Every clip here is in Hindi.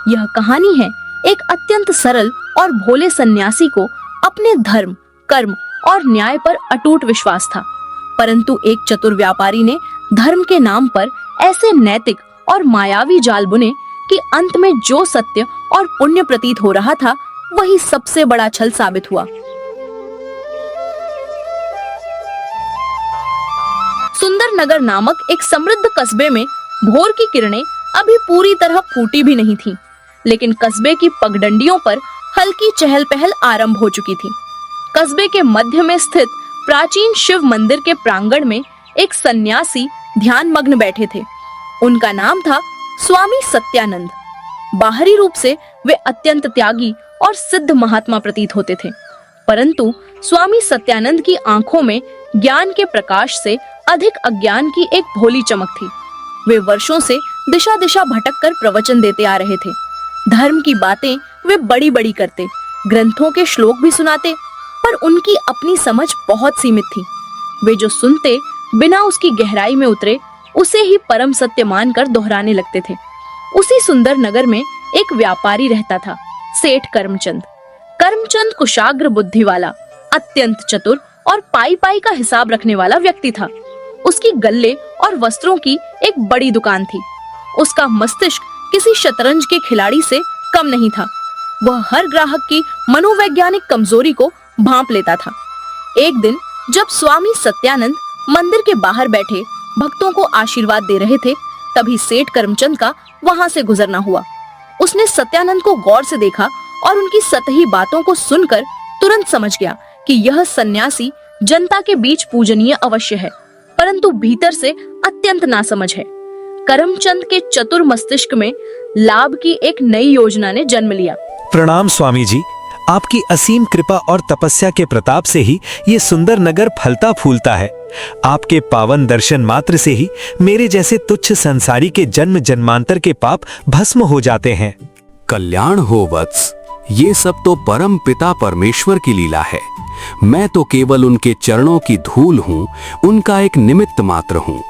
यह कहानी है एक अत्यंत सरल और भोले सन्यासी को अपने धर्म, कर्म और न्याय पर अटूट विश्वास था, परंतु एक चतुर व्यापारी ने धर्म के नाम पर ऐसे नैतिक और मायावी जाल बुने कि अंत में जो सत्य और पुण्य प्रतीत हो रहा था वही सबसे बड़ा छल साबित हुआ। सुंदर नगर नामक एक समृद्ध कस्बे में भोर की किरणें अभी पूरी तरह फूटी भी नहीं थीं, लेकिन कस्बे की पगडंडियों पर हल्की चहल पहल आरंभ हो चुकी थी। कस्बे के मध्य में स्थित प्राचीन शिव मंदिर के प्रांगण में एक सन्यासी ध्यान मग्न बैठे थे। उनका नाम था स्वामी सत्यानंद। बाहरी रूप से वे अत्यंत त्यागी और सिद्ध महात्मा प्रतीत होते थे, परंतु स्वामी सत्यानंद की आंखों में ज्ञान के प्रकाश से अधिक अज्ञान की एक भोली चमक थी। वे वर्षों से दिशा दिशा भटक कर प्रवचन देते आ रहे थे। धर्म की बातें वे बड़ी बड़ी करते, ग्रंथों के श्लोक भी सुनाते, पर उनकी अपनी समझ बहुत सीमित थी। वे जो सुनते बिना उसकी गहराई में उतरे उसे ही परम सत्य मानकर दोहराने लगते थे। उसी सुंदर नगर में एक व्यापारी रहता था, सेठ करमचंद। करमचंद कुशाग्र बुद्धि वाला, अत्यंत चतुर और पाई पाई का हिसाब रखने वाला व्यक्ति था। उसकी गल्ले और वस्त्रों की एक बड़ी दुकान थी। उसका मस्तिष्क किसी शतरंज के खिलाड़ी से कम नहीं था। वह हर ग्राहक की मनोवैज्ञानिक कमजोरी को भांप लेता था। एक दिन जब स्वामी सत्यानंद मंदिर के बाहर बैठे भक्तों को आशीर्वाद दे रहे थे, तभी सेठ करमचंद का वहां से गुजरना हुआ। उसने सत्यानंद को गौर से देखा और उनकी सतही बातों को सुनकर तुरंत समझ गया कि यह सन्यासी जनता के बीच पूजनीय अवश्य है, परंतु भीतर से अत्यंत नासमझ है। करमचंद के चतुर मस्तिष्क में लाभ की एक नई योजना ने जन्म लिया। प्रणाम स्वामी जी, आपकी असीम कृपा और तपस्या के प्रताप से ही ये सुंदर नगर फलता फूलता है। आपके पावन दर्शन मात्र से ही मेरे जैसे तुच्छ संसारी के जन्म जन्मांतर के पाप भस्म हो जाते हैं। कल्याण हो वत्स, ये सब तो परम पिता परमेश्वर की लीला है। मैं तो केवल उनके चरणों की धूल हूँ, उनका एक निमित्त मात्र हूँ।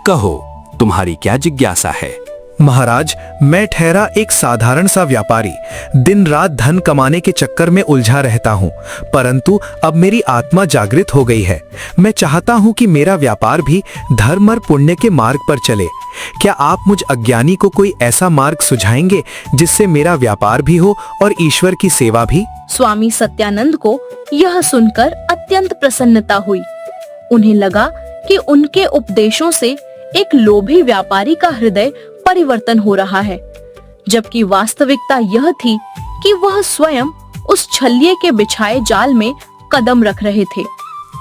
कहो, तुम्हारी क्या जिज्ञासा है? महाराज, मैं ठहरा एक साधारण सा व्यापारी, दिन रात धन कमाने के चक्कर में उलझा रहता हूँ, परंतु अब मेरी आत्मा जागृत हो गई है। मैं चाहता हूँ कि मेरा व्यापार भी धर्म और पुण्य के मार्ग पर चले। क्या आप मुझ अज्ञानी को कोई ऐसा मार्ग सुझाएंगे जिससे मेरा व्यापार भी हो और ईश्वर की सेवा भी? स्वामी सत्यानंद को यह सुनकर अत्यंत प्रसन्नता हुई। उन्हें लगा कि उनके उपदेशों से एक लोभी व्यापारी का हृदय परिवर्तन हो रहा है, जबकि वास्तविकता यह थी कि वह स्वयं उस छल्ये के बिछाए जाल में कदम रख रहे थे।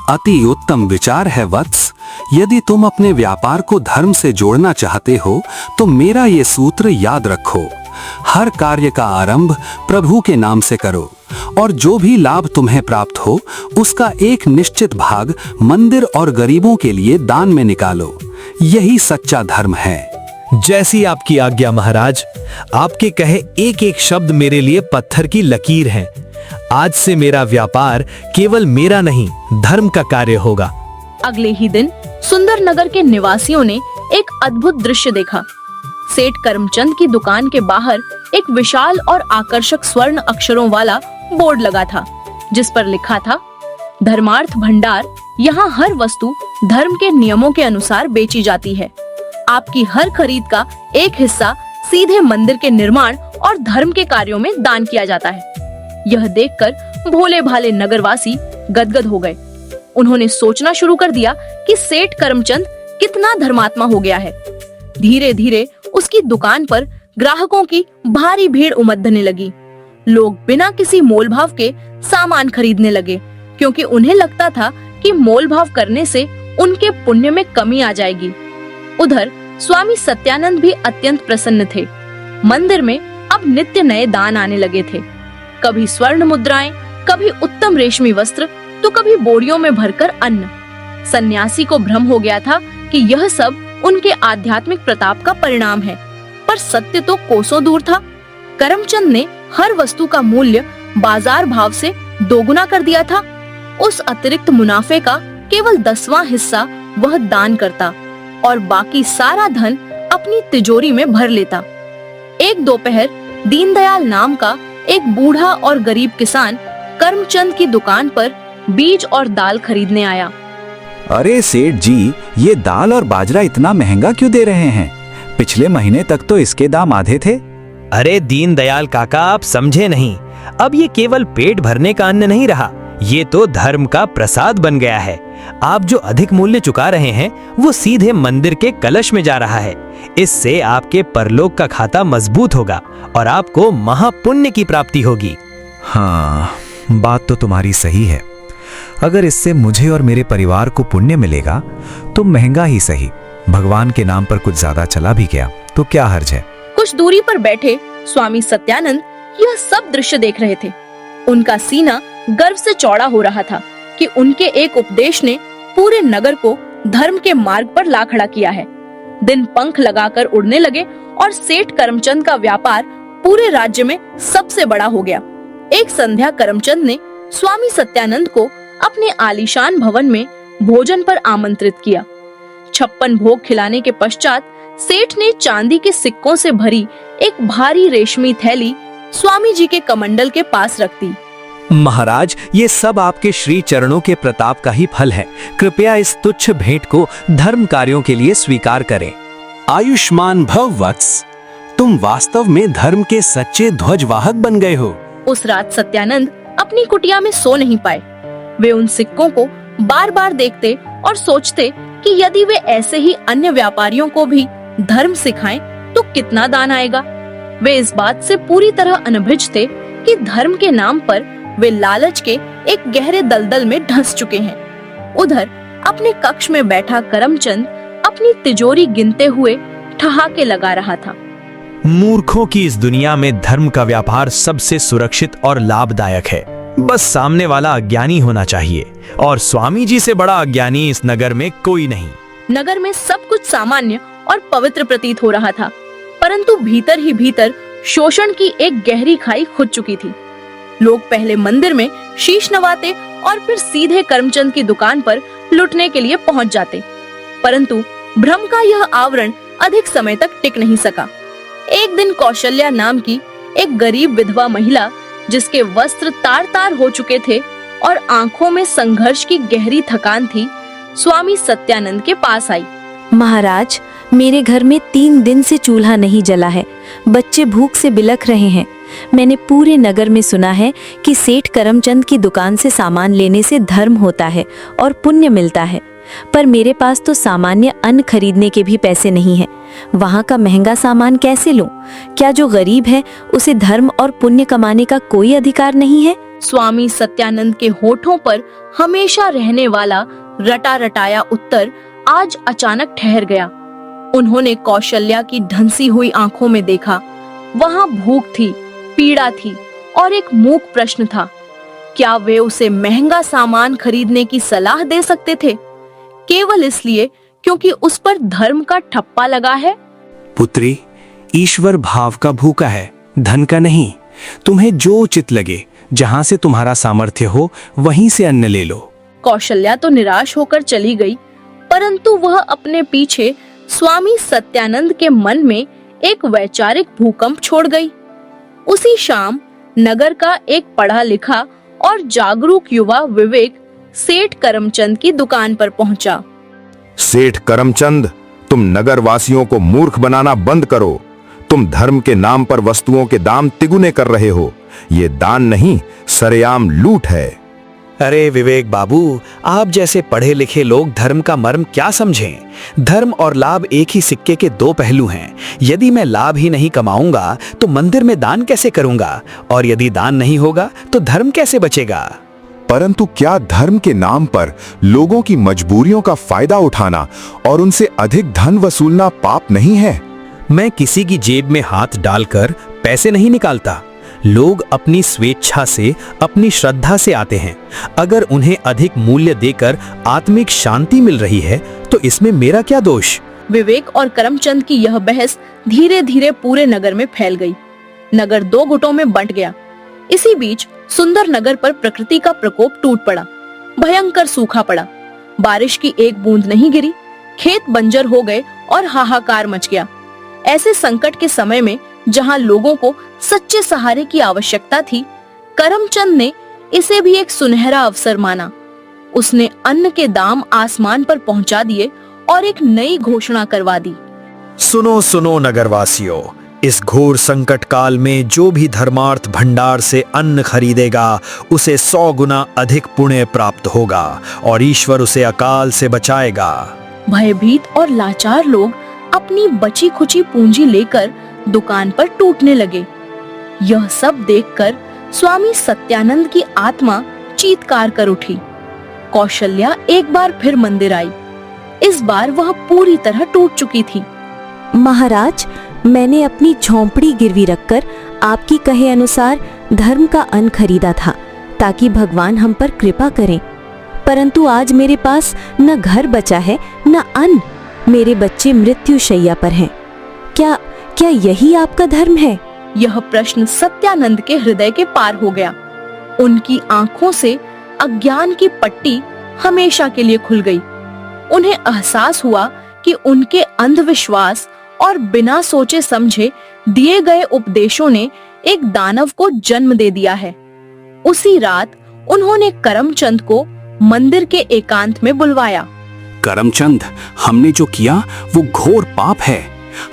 अति उत्तम विचार है वत्स। यदि तुम अपने व्यापार को धर्म से जोड़ना चाहते हो तो मेरा ये सूत्र याद रखो। हर कार्य का आरंभ प्रभु के नाम से करो और जो भी लाभ तुम्हें प्राप्त हो उसका एक निश्चित भाग मंदिर और गरीबों के लिए दान में निकालो। यही सच्चा धर्म है। जैसी आपकी आज्ञा महाराज। आपके कहे एक एक शब्द मेरे लिए पत्थर की लकीर है। आज से मेरा व्यापार केवल मेरा नहीं, धर्म का कार्य होगा। अगले ही दिन सुंदर नगर के निवासियों ने एक अद्भुत दृश्य देखा। सेठ करमचंद की दुकान के बाहर एक विशाल और आकर्षक स्वर्ण अक्षरों वाला बोर्ड लगा था, जिस पर लिखा था, धर्मार्थ भंडार। यहाँ हर वस्तु धर्म के नियमों के अनुसार बेची जाती है। आपकी हर खरीद का एक हिस्सा सीधे मंदिर के निर्माण और धर्म के कार्यों में दान किया जाता है। यह देखकर भोले भाले नगरवासी गदगद हो गए। उन्होंने सोचना शुरू कर दिया कि सेठ करमचंद कितना धर्मात्मा हो गया है। धीरे धीरे उसकी दुकान पर ग्राहकों की भारी भीड़ उमड़ने लगी। लोग बिना किसी मोलभाव के सामान खरीदने लगे, क्योंकि उन्हें लगता था कि मोलभाव करने से उनके पुण्य में कमी आ जाएगी। उधर स्वामी सत्यानंद भी अत्यंत प्रसन्न थे। मंदिर में अब नित्य नए दान आने लगे थे। कभी स्वर्ण मुद्राएं, कभी उत्तम रेशमी वस्त्र, तो कभी बोरियों में भरकर अन्न। सन्यासी को भ्रम हो गया था कि यह सब उनके आध्यात्मिक प्रताप का परिणाम है, पर सत्य तो कोसों दूर था। करमचंद ने हर वस्तु का मूल्य बाजार भाव से दोगुना कर दिया था। उस अतिरिक्त मुनाफे का केवल 10वां हिस्सा वह दान करता और बाकी सारा धन अपनी तिजोरी में भर लेता। एक दोपहर दीनदयाल नाम का एक बूढ़ा और गरीब किसान करमचंद की दुकान पर बीज और दाल खरीदने आया। अरे सेठ जी, ये दाल और बाजरा इतना महंगा क्यों दे रहे हैं? पिछले महीने तक तो इसके दाम आधे थे। अरे दीनदयाल काका, आप समझे नहीं। अब ये केवल पेट भरने का अन्न नहीं रहा, ये तो धर्म का प्रसाद बन गया है। आप जो अधिक मूल्य चुका रहे हैं वो सीधे मंदिर के कलश में जा रहा है। इससे आपके परलोक का खाता मजबूत होगा और आपको महापुण्य की प्राप्ति होगी। हाँ, बात तो तुम्हारी सही है। अगर इससे मुझे और मेरे परिवार को पुण्य मिलेगा तो महंगा ही सही, भगवान के नाम पर कुछ ज्यादा चला भी गया तो क्या हर्ज है। कुछ दूरी पर बैठे स्वामी सत्यानंद यह सब दृश्य देख रहे थे। उनका सीना गर्व से चौड़ा हो रहा था कि उनके एक उपदेश ने पूरे नगर को धर्म के मार्ग पर ला खड़ा किया है। दिन पंख लगाकर उड़ने लगे और सेठ करमचंद का व्यापार पूरे राज्य में सबसे बड़ा हो गया। एक संध्या करमचंद ने स्वामी सत्यानंद को अपने आलीशान भवन में भोजन पर आमंत्रित किया। 56 भोग खिलाने के पश्चात सेठ ने चांदी के सिक्कों से भरी एक भारी रेशमी थैली स्वामी जी के कमंडल के पास रख दी। महाराज, ये सब आपके श्री चरणों के प्रताप का ही फल है। कृपया इस तुच्छ भेंट को धर्म कार्यों के लिए स्वीकार करें। आयुष्मान भव वत्स, तुम वास्तव में धर्म के सच्चे ध्वजवाहक बन गए हो। उस रात सत्यानंद अपनी कुटिया में सो नहीं पाए। वे उन सिक्कों को बार बार देखते और सोचते कि यदि वे ऐसे ही अन्य व्यापारियों को भी धर्म सिखाएं तो कितना दान आएगा। वे इस बात से पूरी तरह अनभिज्ञ थे कि धर्म के नाम पर वे लालच के एक गहरे दलदल में धंस चुके हैं। उधर अपने कक्ष में बैठा करमचंद अपनी तिजोरी गिनते हुए ठहाके लगा रहा था। मूर्खों की इस दुनिया में धर्म का व्यापार सबसे सुरक्षित और लाभदायक है। बस सामने वाला अज्ञानी होना चाहिए, और स्वामी जी से बड़ा अज्ञानी इस नगर में कोई नहीं। नगर में सब कुछ सामान्य और पवित्र प्रतीत हो रहा था, परंतु भीतर ही भीतर शोषण की एक गहरी खाई खुद चुकी थी। लोग पहले मंदिर में शीश नवाते और फिर सीधे करमचंद की दुकान पर लुटने के लिए पहुंच जाते, परंतु भ्रम का यह आवरण अधिक समय तक टिक नहीं सका। एक दिन कौशल्या नाम की एक गरीब विधवा महिला, जिसके वस्त्र तार तार हो चुके थे और आंखों में संघर्ष की गहरी थकान थी, स्वामी सत्यानंद के पास आई। महाराज, मेरे घर में 3 दिन से चूल्हा नहीं जला है। बच्चे भूख से बिलख रहे हैं। मैंने पूरे नगर में सुना है कि सेठ करमचंद की दुकान से सामान लेने से धर्म होता है और पुण्य मिलता है, पर मेरे पास तो सामान्य अन्न खरीदने के भी पैसे नहीं हैं। वहाँ का महंगा सामान कैसे लूं? क्या जो गरीब है उसे धर्म और पुण्य कमाने का कोई अधिकार नहीं है? स्वामी सत्यानंद के होठों पर हमेशा रहने वाला रटा रटाया उत्तर आज अचानक ठहर गया। उन्होंने कौशल्या की ढंसी हुई आंखों में देखा। वहाँ भूख थी, पीड़ा थी और एक मूक प्रश्न था। क्या वे उसे महंगा सामान खरीदने की सलाह दे सकते थे, केवल इसलिए क्योंकि उस पर धर्म का ठप्पा लगा है? पुत्री, ईश्वर भाव का भूखा है, धन का नहीं। तुम्हें जो उचित लगे, जहाँ से तुम्हारा सामर्थ्य हो, वहीं से अन्न ले लो। कौशल्या तो निराश होकर चली गई, परंतु वह अपने पीछे स्वामी सत्यानंद के मन में एक वैचारिक भूकंप छोड़ गई। उसी शाम नगर का एक पढ़ा लिखा और जागरूक युवा विवेक सेठ करमचंद की दुकान पर पहुंचा। सेठ करमचंद, तुम नगर वासियों को मूर्ख बनाना बंद करो। तुम धर्म के नाम पर वस्तुओं के दाम तिगुने कर रहे हो। ये दान नहीं, सरेआम लूट है। अरे विवेक बाबू, आप जैसे पढ़े लिखे लोग धर्म का मर्म क्या समझें? धर्म और लाभ एक ही सिक्के के 2 पहलू हैं। यदि मैं लाभ ही नहीं कमाऊंगा तो मंदिर में दान कैसे करूंगा, और यदि दान नहीं होगा तो धर्म कैसे बचेगा? परंतु क्या धर्म के नाम पर लोगों की मजबूरियों का फायदा उठाना और उनसे अधिक धन वसूलना पाप नहीं है? मैं किसी की जेब में हाथ डालकर पैसे नहीं निकालता। लोग अपनी स्वेच्छा से, अपनी श्रद्धा से आते हैं। अगर उन्हें अधिक मूल्य देकर आत्मिक शांति मिल रही है तो इसमें मेरा क्या दोष? विवेक और करमचंद की यह बहस धीरे धीरे पूरे नगर में फैल गई। नगर 2 गुटों में बंट गया। इसी बीच सुंदर नगर पर प्रकृति का प्रकोप टूट पड़ा। भयंकर सूखा पड़ा। बारिश की एक बूंद नहीं गिरी। खेत बंजर हो गए और हाहाकार मच गया। ऐसे संकट के समय में जहां लोगों को सच्चे सहारे की आवश्यकता थी, करमचंद ने इसे भी एक सुनहरा अवसर माना। उसने अन्न के दाम आसमान पर पहुंचा दिए और एक नई घोषणा करवा दी। सुनो सुनो नगरवासियों, इस घोर संकट काल में जो भी धर्मार्थ भंडार से अन्न खरीदेगा उसे 100 गुना अधिक पुण्य प्राप्त होगा और ईश्वर उसे अकाल से बचाएगा। भयभीत और लाचार लोग अपनी बची खुची पूंजी लेकर दुकान पर टूटने लगे। यह सब देखकर स्वामी सत्यानंद की आत्मा चीत्कार कर उठी। कौशल्या एक बार फिर मंदिर आई। इस बार वह पूरी तरह टूट चुकी थी। महाराज, मैंने अपनी झोंपड़ी गिरवी रखकर आपकी कहे अनुसार धर्म का अन्न खरीदा था ताकि भगवान हम पर कृपा करें, परंतु आज मेरे पास न घर बचा है न अन्न। मेरे बच्चे मृत्युशैया पर हैं। क्या यही आपका धर्म है? यह प्रश्न सत्यानंद के हृदय के पार हो गया। उनकी आंखों से अज्ञान की पट्टी हमेशा के लिए खुल गई। उन्हें एहसास हुआ कि उनके अंधविश्वास और बिना सोचे समझे दिए गए उपदेशों ने एक दानव को जन्म दे दिया है। उसी रात उन्होंने करमचंद को मंदिर के एकांत में बुलवाया। करमचंद, हमने जो किया वो घोर पाप है।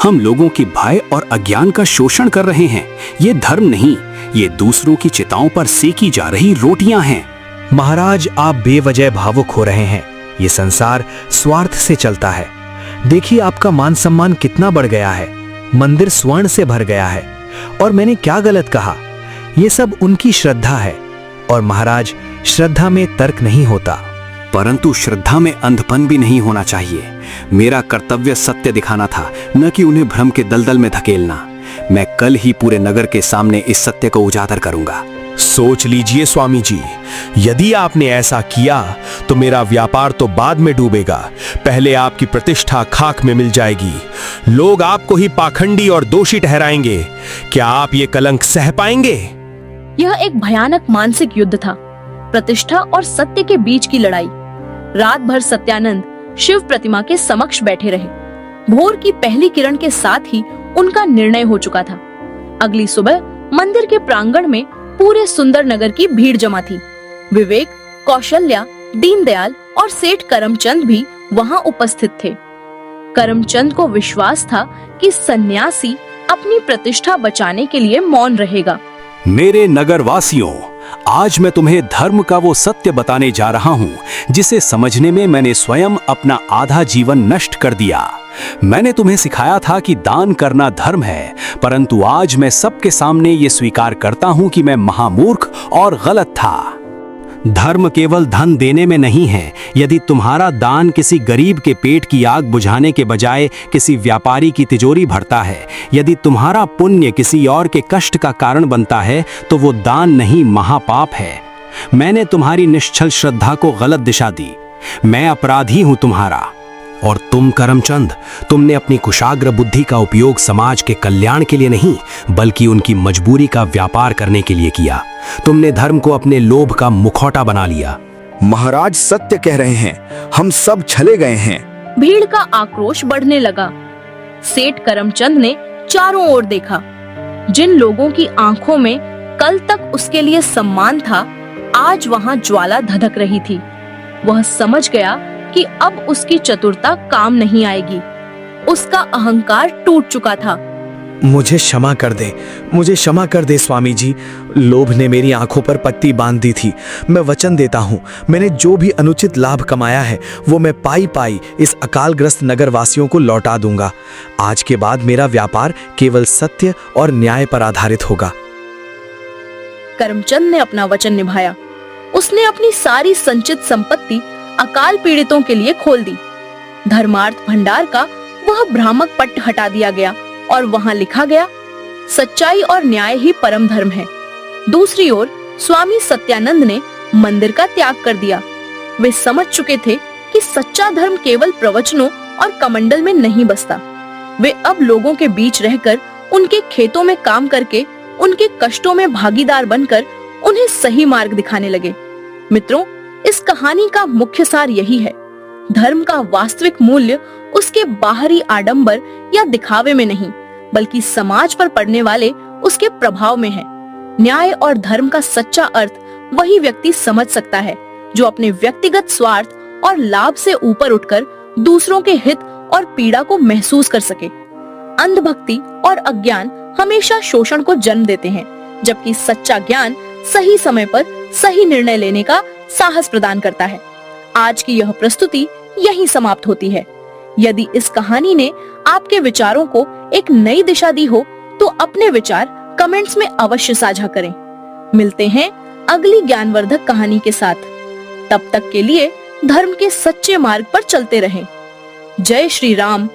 हम लोगों की भय और अज्ञान का शोषण कर रहे हैं। ये धर्म नहीं, ये दूसरों की चिताओं पर सेकी जा रही रोटियां हैं। महाराज, आप बेवजह भावुक हो रहे हैं। ये संसार स्वार्थ से चलता है। देखिए आपका मान सम्मान कितना बढ़ गया है। मंदिर स्वर्ण से भर गया है। और मैंने क्या गलत कहा? ये सब उनकी श्रद्धा है। और महाराज, श्रद्धा में तर्क नहीं होता। परंतु श्रद्धा में अंधपन भी नहीं होना चाहिए। मेरा कर्तव्य सत्य दिखाना था, न कि उन्हें भ्रम के दलदल में धकेलना। मैं कल ही पूरे नगर के सामने इस सत्य को उजागर करूंगा। सोच लीजिए स्वामी जी, यदि आपने ऐसा किया तो मेरा व्यापार तो बाद में डूबेगा, पहले आपकी प्रतिष्ठा खाक में मिल जाएगी। लोग आपको ही पाखंडी और दोषी ठहराएंगे। क्या आप ये कलंक सह पाएंगे? यह एक भयानक मानसिक युद्ध था, प्रतिष्ठा और सत्य के बीच की लड़ाई। रात भर सत्यानंद शिव प्रतिमा के समक्ष बैठे रहे। भोर की पहली किरण के साथ ही उनका निर्णय हो चुका था। अगली सुबह मंदिर के प्रांगण में पूरे सुंदर नगर की भीड़ जमा थी। विवेक, कौशल्या, दीनदयाल और सेठ करमचंद भी वहां उपस्थित थे। करमचंद को विश्वास था कि सन्यासी अपनी प्रतिष्ठा बचाने के लिए मौन रहेगा। मेरे नगरवासियों, आज मैं तुम्हें धर्म का वो सत्य बताने जा रहा हूँ जिसे समझने में मैंने स्वयं अपना आधा जीवन नष्ट कर दिया। मैंने तुम्हें सिखाया था कि दान करना धर्म है, परंतु आज मैं सबके सामने ये स्वीकार करता हूँ कि मैं महामूर्ख और गलत था। धर्म केवल धन देने में नहीं है। यदि तुम्हारा दान किसी गरीब के पेट की आग बुझाने के बजाय किसी व्यापारी की तिजोरी भरता है, यदि तुम्हारा पुण्य किसी और के कष्ट का कारण बनता है, तो वो दान नहीं, महापाप है। मैंने तुम्हारी निश्चल श्रद्धा को गलत दिशा दी। मैं अपराधी हूं तुम्हारा। और तुम करमचंद, तुमने अपनी कुशाग्र बुद्धि का उपयोग समाज के कल्याण के लिए नहीं, बल्कि उनकी मजबूरी का व्यापार करने के लिए किया। तुमने धर्म को अपने लोभ का मुखौटा बना लिया। महाराज सत्य कह रहे हैं, हम सब छले गए हैं। भीड़ का आक्रोश बढ़ने लगा। सेठ करमचंद ने चारों ओर देखा। जिन लोगों की आंखों में कल तक उसके लिए सम्मान था, आज वहां ज्वाला धधक रही थी। वह समझ गया कि अब उसकी चतुरता काम नहीं आएगी। उसका अहंकार टूट चुका था। मुझे क्षमा कर दे, मुझे क्षमा कर दे स्वामी जी। लोभ ने मेरी आंखों पर पट्टी बांध दी थी। मैं वचन देता हूँ, मैंने जो भी अनुचित लाभ कमाया है वो मैं पाई पाई इस अकालग्रस्त नगरवासियों को लौटा दूंगा। आज के बाद मेरा व्यापार केवल सत्य और न्याय पर आधारित होगा। करमचंद ने अपना वचन निभाया। उसने अपनी सारी संचित संपत्ति अकाल पीड़ितों के लिए खोल दी। धर्मार्थ भंडार का वह भ्रामक पट्ट हटा दिया गया और वहां लिखा गया, सच्चाई और न्याय ही परम धर्म है। दूसरी ओर स्वामी सत्यानंद ने मंदिर का त्याग कर दिया। वे समझ चुके थे कि सच्चा धर्म केवल प्रवचनों और कमंडल में नहीं बसता। वे अब लोगों के बीच रहकर, उनके खेतों में काम करके, उनके कष्टों में भागीदार बनकर उन्हें सही मार्ग दिखाने लगे। मित्रों, इस कहानी का मुख्य सार यही है, धर्म का वास्तविक मूल्य उसके बाहरी आडंबर या दिखावे में नहीं, बल्कि समाज पर पड़ने वाले उसके प्रभाव में है। न्याय और धर्म का सच्चा अर्थ वही व्यक्ति समझ सकता है जो अपने व्यक्तिगत स्वार्थ और लाभ से ऊपर उठकर दूसरों के हित और पीड़ा को महसूस कर सके। अंधभक्ति और अज्ञान हमेशा शोषण को जन्म देते हैं, जबकि सच्चा ज्ञान सही समय पर सही निर्णय लेने का साहस प्रदान करता है। आज की यह प्रस्तुति यहीं समाप्त होती है। यदि इस कहानी ने आपके विचारों को एक नई दिशा दी हो तो अपने विचार कमेंट्स में अवश्य साझा करें। मिलते हैं अगली ज्ञानवर्धक कहानी के साथ। तब तक के लिए धर्म के सच्चे मार्ग पर चलते रहें। जय श्री राम।